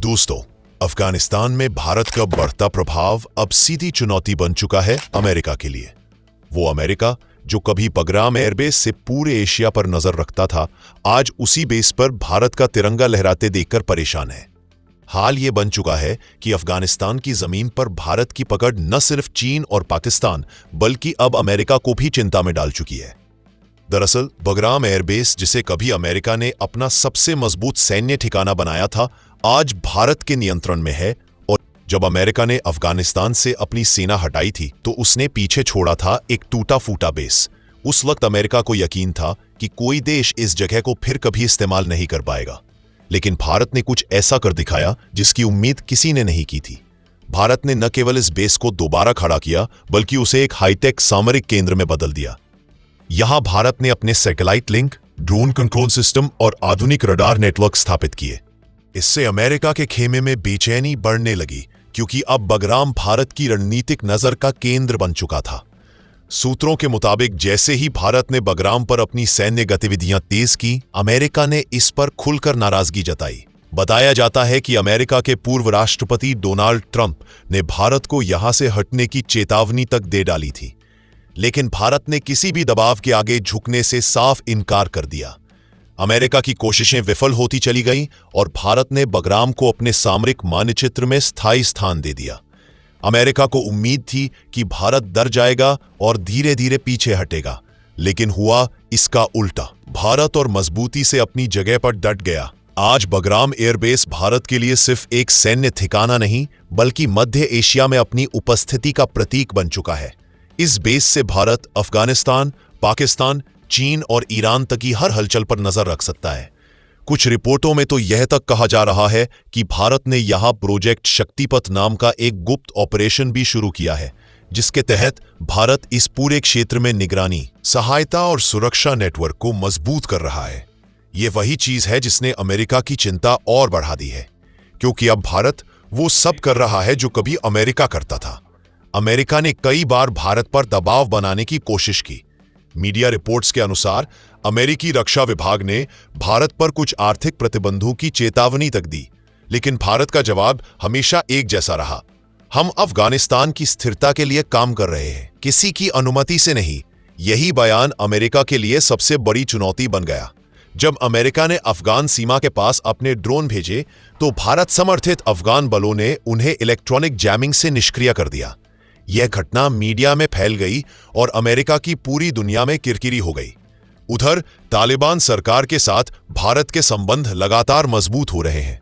दोस्तों, अफगानिस्तान में भारत का बढ़ता प्रभाव अब सीधी चुनौती बन चुका है अमेरिका के लिए। वो अमेरिका जो कभी बगराम एयरबेस से पूरे एशिया पर नजर रखता था, आज उसी बेस पर भारत का तिरंगा लहराते देखकर परेशान है। हाल ये बन चुका है कि अफगानिस्तान की जमीन पर भारत की पकड़ न सिर्फ चीन और पाकिस्तान बल्कि अब अमेरिका को भी चिंता में डाल चुकी है। दरअसल बगराम एयरबेस, जिसे कभी अमेरिका ने अपना सबसे मजबूत सैन्य ठिकाना बनाया था, आज भारत के नियंत्रण में है। और जब अमेरिका ने अफगानिस्तान से अपनी सेना हटाई थी तो उसने पीछे छोड़ा था एक टूटा फूटा बेस। उस वक्त अमेरिका को यकीन था कि कोई देश इस जगह को फिर कभी इस्तेमाल नहीं कर पाएगा, लेकिन भारत ने कुछ ऐसा कर दिखाया जिसकी उम्मीद किसी ने नहीं की थी। भारत ने न केवल इस बेस को दोबारा खड़ा किया बल्कि उसे एक हाईटेक सामरिक केंद्र में बदल दिया। यहां भारत ने अपने satellite link, drone control system और आधुनिक रडार नेटवर्क स्थापित किए। इससे अमेरिका के खेमे में बेचैनी बढ़ने लगी, क्योंकि अब बगराम भारत की रणनीतिक नजर का केंद्र बन चुका था। सूत्रों के मुताबिक जैसे ही भारत ने बगराम पर अपनी सैन्य गतिविधियां तेज की, अमेरिका ने इस पर खुलकर नाराजगी जताई। बताया जाता है कि अमेरिका के पूर्व राष्ट्रपति डोनाल्ड ट्रंप ने भारत को यहां से हटने की चेतावनी तक दे डाली थी, लेकिन भारत ने किसी भी दबाव के आगे झुकने से साफ इनकार कर दिया। अमेरिका की कोशिशें विफल होती चली गईं और भारत ने बगराम को अपने सामरिक मानचित्र में स्थायी स्थान दे दिया। अमेरिका को उम्मीद थी कि भारत डर जाएगा और धीरे धीरे पीछे हटेगा, लेकिन हुआ इसका उल्टा। भारत और मजबूती से अपनी जगह पर डट गया। आज बगराम एयरबेस भारत के लिए सिर्फ एक सैन्य ठिकाना नहीं बल्कि मध्य एशिया में अपनी उपस्थिति का प्रतीक बन चुका है। इस बेस से भारत अफगानिस्तान, पाकिस्तान, चीन और ईरान तक की हर हलचल पर नजर रख सकता है। कुछ रिपोर्टों में तो यह तक कहा जा रहा है कि भारत ने यहां प्रोजेक्ट शक्तिपथ नाम का एक गुप्त ऑपरेशन भी शुरू किया है, जिसके तहत भारत इस पूरे क्षेत्र में निगरानी, सहायता और सुरक्षा नेटवर्क को मजबूत कर रहा है। यह वही चीज है जिसने अमेरिका की चिंता और बढ़ा दी है, क्योंकि अब भारत वो सब कर रहा है जो कभी अमेरिका करता था। अमेरिका ने कई बार भारत पर दबाव बनाने की कोशिश की। मीडिया रिपोर्ट्स के अनुसार अमेरिकी रक्षा विभाग ने भारत पर कुछ आर्थिक प्रतिबंधों की चेतावनी तक दी, लेकिन भारत का जवाब हमेशा एक जैसा रहा। हम अफगानिस्तान की स्थिरता के लिए काम कर रहे हैं, किसी की अनुमति से नहीं। यही बयान अमेरिका के लिए सबसे बड़ी चुनौती बन गया। जब अमेरिका ने अफगान सीमा के पास अपने ड्रोन भेजे तो भारत समर्थित अफगान बलों ने उन्हें इलेक्ट्रॉनिक जैमिंग से निष्क्रिय कर दिया। यह घटना मीडिया में फैल गई और अमेरिका की पूरी दुनिया में किरकिरी हो गई। उधर तालिबान सरकार के साथ भारत के संबंध लगातार मजबूत हो रहे हैं।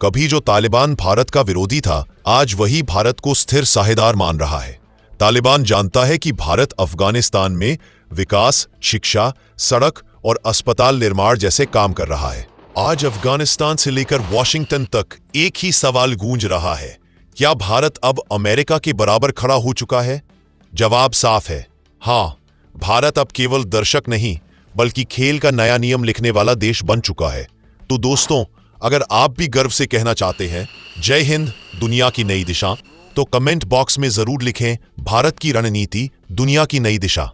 कभी जो तालिबान भारत का विरोधी था, आज वही भारत को स्थिर साझेदार मान रहा है। तालिबान जानता है कि भारत अफगानिस्तान में विकास, शिक्षा, सड़क और अस्पताल निर्माण जैसे काम कर रहा है। आज अफगानिस्तान से लेकर वॉशिंगटन तक एक ही सवाल गूंज रहा है, क्या भारत अब अमेरिका के बराबर खड़ा हो चुका है? जवाब साफ है, हाँ। भारत अब केवल दर्शक नहीं बल्कि खेल का नया नियम लिखने वाला देश बन चुका है। तो दोस्तों, अगर आप भी गर्व से कहना चाहते हैं जय हिंद, दुनिया की नई दिशा, तो कमेंट बॉक्स में जरूर लिखें भारत की रणनीति, दुनिया की नई दिशा।